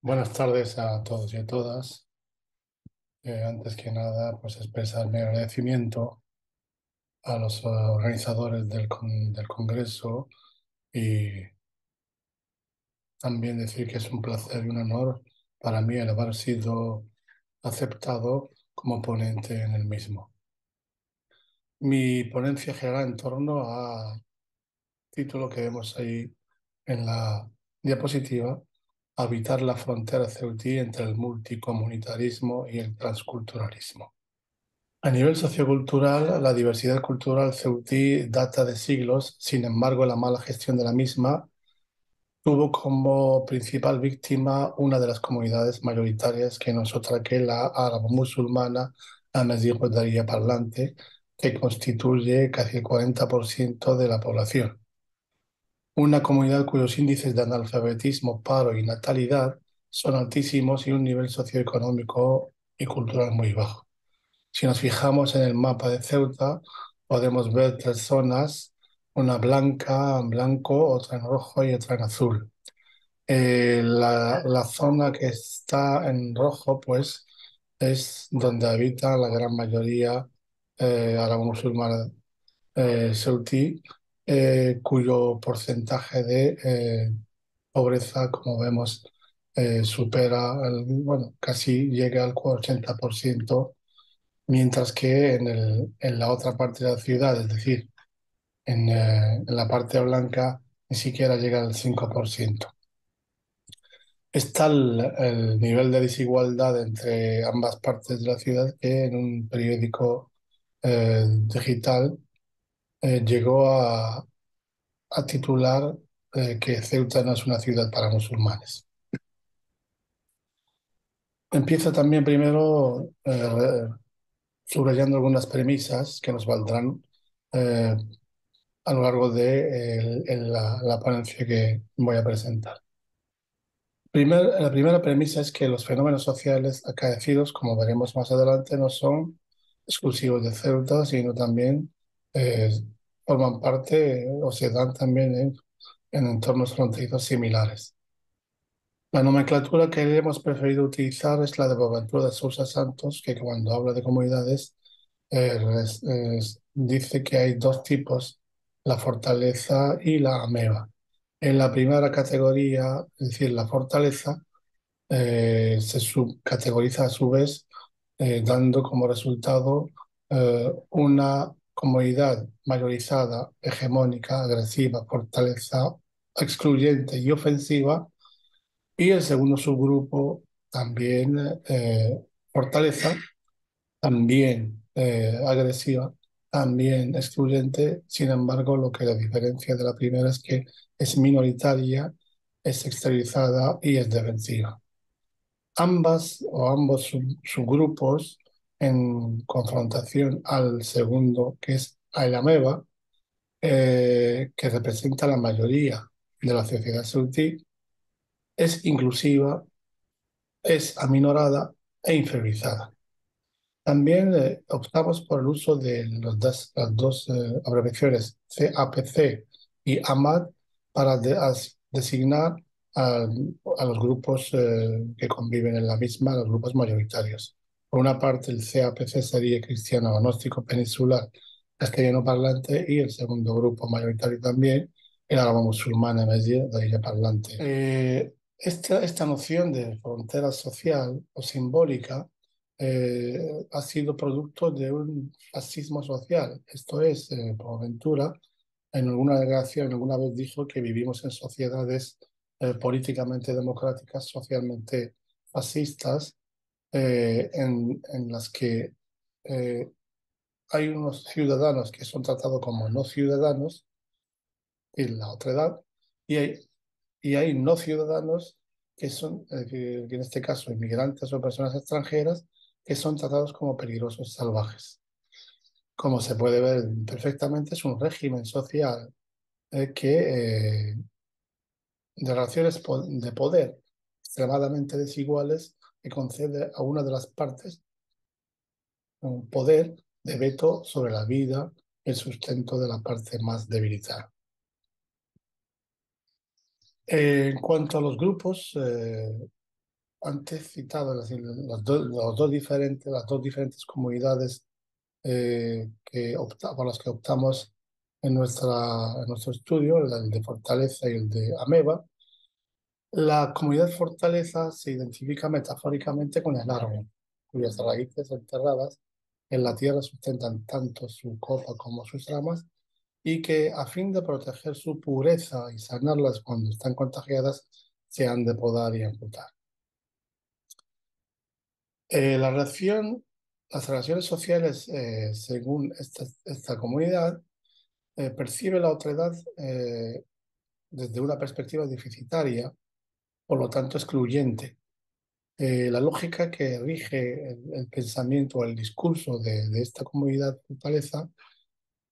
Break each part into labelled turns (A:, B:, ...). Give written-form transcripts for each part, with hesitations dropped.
A: Buenas tardes a todos y a todas. Antes que nada, pues expresar mi agradecimiento a los organizadores del Congreso y también decir que es un placer y un honor para mí el haber sido aceptado como ponente en el mismo. Mi ponencia girará en torno a título que vemos ahí en la diapositiva: habitar la frontera ceutí entre el multicomunitarismo y el transculturalismo. A nivel sociocultural, la diversidad cultural ceutí data de siglos. Sin embargo, la mala gestión de la misma tuvo como principal víctima una de las comunidades mayoritarias, que no es otra que la árabo-musulmana amazigh parlante, que constituye casi el 40% de la población. Una comunidad cuyos índices de analfabetismo, paro y natalidad son altísimos y un nivel socioeconómico y cultural muy bajo. Si nos fijamos en el mapa de Ceuta, podemos ver tres zonas: una blanca en blanco, otra en rojo y otra en azul. La zona que está en rojo, pues, es donde habita la gran mayoría árabe-musulmana ceutí, cuyo porcentaje de pobreza, como vemos, supera, bueno, casi llega al 80%, mientras que en la otra parte de la ciudad, es decir, en la parte blanca, ni siquiera llega al 5%. Está el nivel de desigualdad entre ambas partes de la ciudad, que en un periódico digital llegó a titular que Ceuta no es una ciudad para musulmanes. Empiezo también primero subrayando algunas premisas que nos valdrán eh, a lo largo de la ponencia que voy a presentar. La primera premisa es que los fenómenos sociales acaecidos, como veremos más adelante, no son exclusivos de Ceuta, sino también eh, forman parte o se dan también en entornos fronterizos similares. La nomenclatura que hemos preferido utilizar es la de Boaventura de Sousa Santos, que cuando habla de comunidades dice que hay dos tipos: la fortaleza y la ameba. En la primera categoría, es decir, la fortaleza, se subcategoriza a su vez, dando como resultado una comunidad mayorizada, hegemónica, agresiva, fortaleza, excluyente y ofensiva. Y el segundo subgrupo, también fortaleza, también agresiva, también excluyente. Sin embargo, lo que la diferencia de la primera es que es minoritaria, es exteriorizada y es defensiva. Ambos subgrupos, en confrontación al segundo, que es el ameba, que representa la mayoría de la sociedad saudí, es inclusiva, es aminorada e inferiorizada. También optamos por el uso de las dos abreviaciones CAPC y AMAD para designar a, a los grupos que conviven en la misma, los grupos mayoritarios. Por una parte, el CAPC sería cristiano agnóstico peninsular castellano parlante, y el segundo grupo mayoritario también, el árabe musulmán de parlante. Esta noción de frontera social o simbólica ha sido producto de un fascismo social. Esto es, Boaventura, en alguna declaración, alguna vez dijo que vivimos en sociedades políticamente democráticas, socialmente fascistas, en las que eh, hay unos ciudadanos que son tratados como no ciudadanos, en la otra edad, y hay no ciudadanos que son, que en este caso, inmigrantes o personas extranjeras, que son tratados como peligrosos salvajes. Como se puede ver perfectamente, es un régimen social de relaciones de poder extremadamente desiguales, que concede a una de las partes un poder de veto sobre la vida y el sustento de la parte más debilitada. En cuanto a los grupos, antes citado, es decir, las dos diferentes comunidades por las que optamos en nuestro estudio, el de Fortaleza y el de Ameba, la comunidad Fortaleza se identifica metafóricamente con el árbol, cuyas raíces enterradas en la tierra sustentan tanto su copa como sus ramas, y que a fin de proteger su pureza y sanarlas cuando están contagiadas, se han de podar y amputar. La relación, las relaciones sociales, según esta comunidad, percibe la otredad desde una perspectiva deficitaria, por lo tanto excluyente. La lógica que rige el pensamiento o el discurso de esta comunidad fortaleza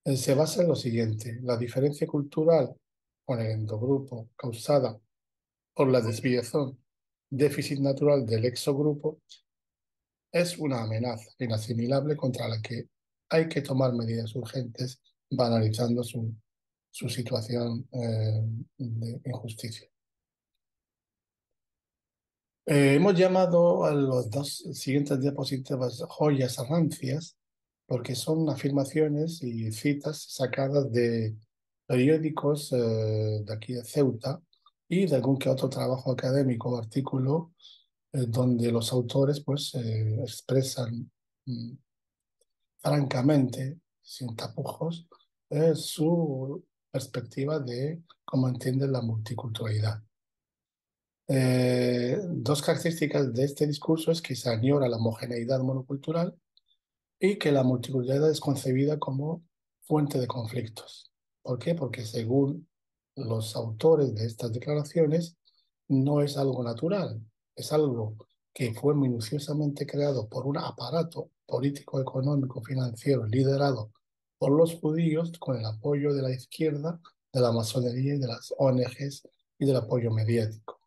A: se basa en lo siguiente: la diferencia cultural con el endogrupo causada por la desviación déficit natural del exogrupo es una amenaza inasimilable contra la que hay que tomar medidas urgentes, banalizando su situación de injusticia. Hemos llamado a las dos siguientes diapositivas joyas rancias porque son afirmaciones y citas sacadas de periódicos de aquí de Ceuta y de algún que otro trabajo académico o artículo donde los autores pues expresan mm, francamente, sin tapujos, su perspectiva de cómo entienden la multiculturalidad. Dos características de este discurso es que se añora la homogeneidad monocultural y que la multiculturalidad es concebida como fuente de conflictos. ¿Por qué? Porque según los autores de estas declaraciones, no es algo natural, es algo que fue minuciosamente creado por un aparato político, económico, financiero, liderado por los judíos con el apoyo de la izquierda, de la masonería y de las ONGs y del apoyo mediático.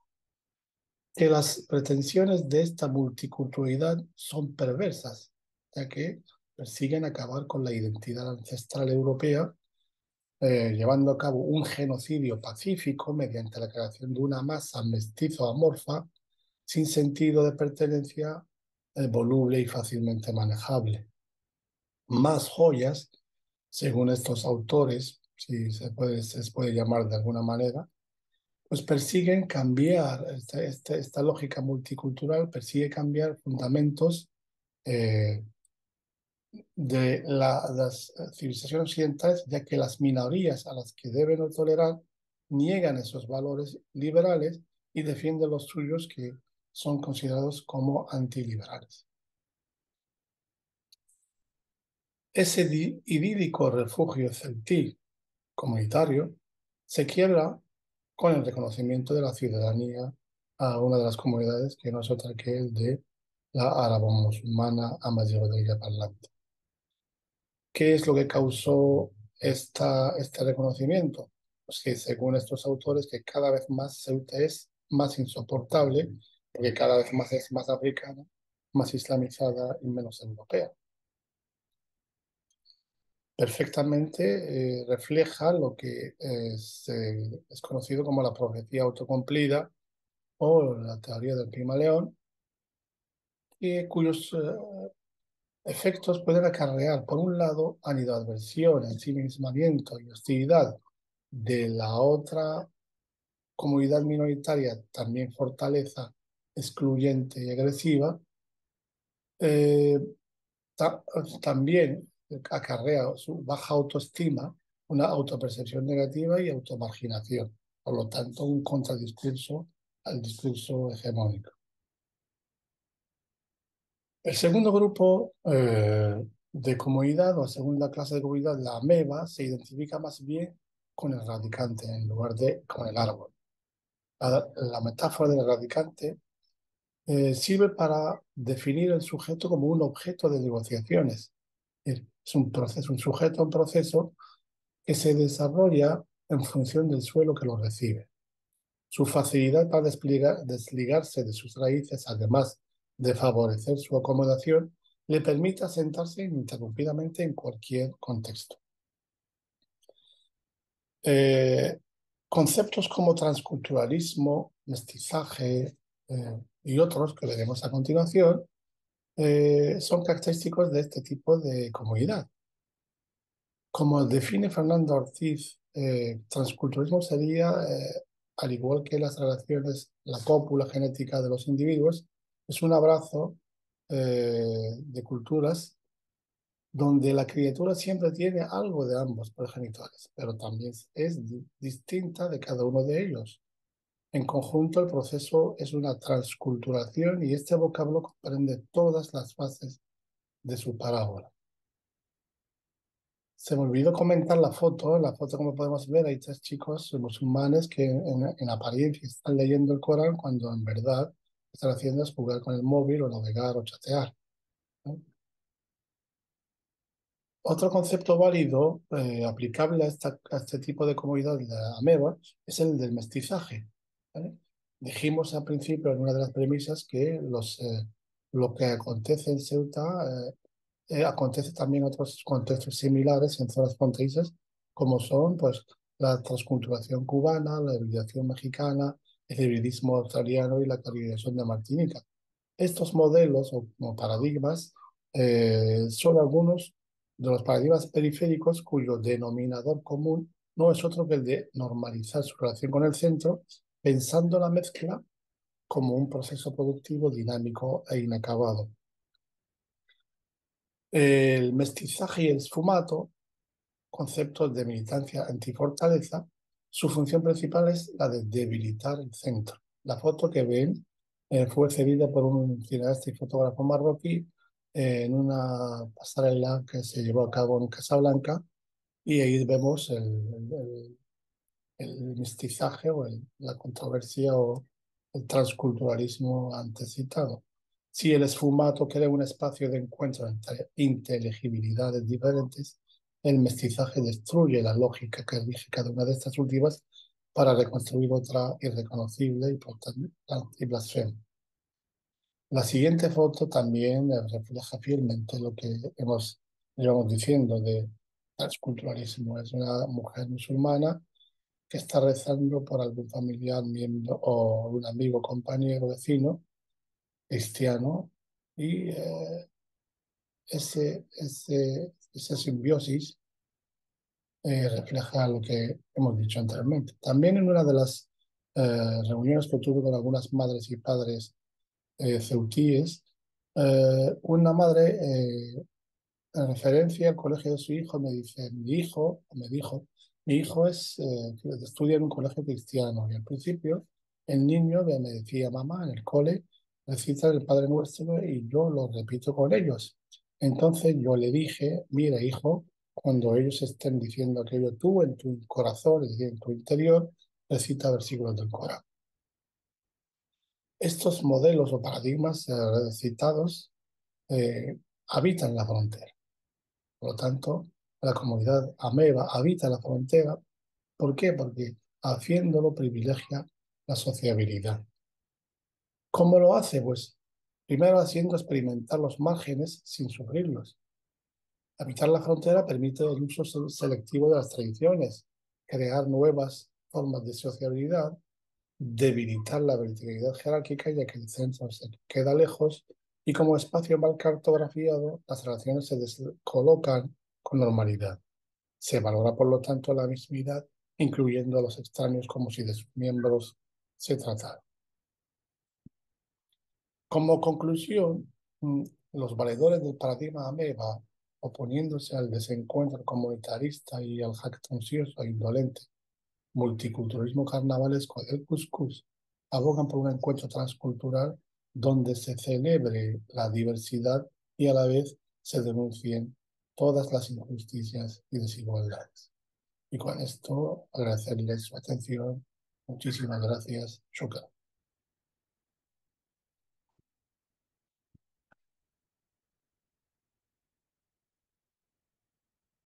A: Que las pretensiones de esta multiculturalidad son perversas, ya que persiguen acabar con la identidad ancestral europea, llevando a cabo un genocidio pacífico mediante la creación de una masa mestizo amorfa, sin sentido de pertenencia, voluble y fácilmente manejable. Más joyas, según estos autores, si se les puede llamar de alguna manera, pues persiguen cambiar, esta lógica multicultural persigue cambiar fundamentos eh, de las civilizaciones occidentales, ya que las minorías a las que deben tolerar niegan esos valores liberales y defienden los suyos que son considerados como antiliberales. Ese idílico refugio celtí comunitario se quiebra con el reconocimiento de la ciudadanía a una de las comunidades que no es otra que el de la árabo-musulmana amazigh parlante. ¿Qué es lo que causó este reconocimiento? Pues que según estos autores, que cada vez más Ceuta es más insoportable, porque cada vez más es más africana, más islamizada y menos europea. Perfectamente refleja lo que es conocido como la profecía autocumplida o la teoría del clima-león, y cuyos efectos pueden acarrear, por un lado, anidoadversión, ensimismamiento y hostilidad de la otra comunidad minoritaria, también fortaleza, excluyente y agresiva, eh, ta- también acarrea su baja autoestima, una autopercepción negativa y automarginación. Por lo tanto, un contradiscurso al discurso hegemónico. El segundo grupo de comunidad o segunda clase de comunidad, la ameba, se identifica más bien con el radicante en lugar de con el árbol. La metáfora del radicante sirve para definir el sujeto como un objeto de negociaciones. Es un proceso, un sujeto en proceso que se desarrolla en función del suelo que lo recibe. Su facilidad para desligarse de sus raíces, además de favorecer su acomodación, le permite asentarse ininterrumpidamente en cualquier contexto. Eh, Conceptos como transculturalismo, mestizaje, y otros que veremos a continuación, son característicos de este tipo de comunidad. Como define Fernando Ortiz, transculturismo sería, al igual que las relaciones, la cópula genética de los individuos, es un abrazo de culturas donde la criatura siempre tiene algo de ambos progenitores, pero también es distinta de cada uno de ellos. En conjunto, el proceso es una transculturación y este vocablo comprende todas las fases de su parábola. Se me olvidó comentar la foto. En la foto, como podemos ver, hay tres chicos musulmanes que en apariencia están leyendo el Corán cuando en verdad lo que están haciendo es jugar con el móvil o navegar o chatear, ¿no? Otro concepto válido aplicable a este tipo de comunidad de ameba es el del mestizaje, ¿vale? Dijimos al principio en una de las premisas que lo que acontece en Ceuta acontece también en otros contextos similares en zonas fronterizas, como son pues, la transculturación cubana, la hibridación mexicana, el hibridismo australiano y la caribeñación de Martinica. Estos modelos o paradigmas son algunos de los paradigmas periféricos cuyo denominador común no es otro que el de normalizar su relación con el centro, pensando la mezcla como un proceso productivo dinámico e inacabado. El mestizaje y el esfumato, conceptos de militancia antifortaleza, su función principal es la de debilitar el centro. La foto que ven fue cedida por un cineasta y fotógrafo marroquí en una pasarela que se llevó a cabo en Casablanca y ahí vemos el mestizaje o la controversia o el transculturalismo antes citado. Si el esfumato crea un espacio de encuentro entre inteligibilidades diferentes, el mestizaje destruye la lógica que rige cada una de estas últimas para reconstruir otra irreconocible y, por tanto, blasfema. La siguiente foto también refleja fielmente lo que llevamos diciendo de transculturalismo. Es una mujer musulmana que está rezando por algún familiar, miembro o un amigo, compañero, vecino, cristiano, y esa simbiosis refleja lo que hemos dicho anteriormente. También en una de las reuniones que tuve con algunas madres y padres ceutíes, una madre en referencia al colegio de su hijo, me dice, me dijo, mi hijo estudia en un colegio cristiano y al principio el niño me decía, mamá, en el cole recita el Padre Nuestro y yo lo repito con ellos. Entonces yo le dije, mira, hijo, cuando ellos estén diciendo aquello, tú en tu corazón, es decir, en tu interior, recita versículos del Corán. Estos modelos o paradigmas citados habitan la frontera. Por lo tanto, la comunidad ameba habita la frontera. ¿Por qué? Porque haciéndolo privilegia la sociabilidad. ¿Cómo lo hace? Pues primero haciendo experimentar los márgenes sin sufrirlos. Habitar la frontera permite el uso selectivo de las tradiciones, crear nuevas formas de sociabilidad, debilitar la verticalidad jerárquica ya que el centro se queda lejos y como espacio mal cartografiado, las relaciones se descolocan con normalidad. Se valora, por lo tanto, la mismidad, incluyendo a los extraños como si de sus miembros se tratara. Como conclusión, los valedores del paradigma ameba, oponiéndose al desencuentro comunitarista y al jactancioso e indolente multiculturalismo carnavalesco del cuscús, abogan por un encuentro transcultural donde se celebre la diversidad y a la vez se denuncien todas las injusticias y desigualdades. Y con esto agradecerles su atención. Muchísimas gracias. Shukran.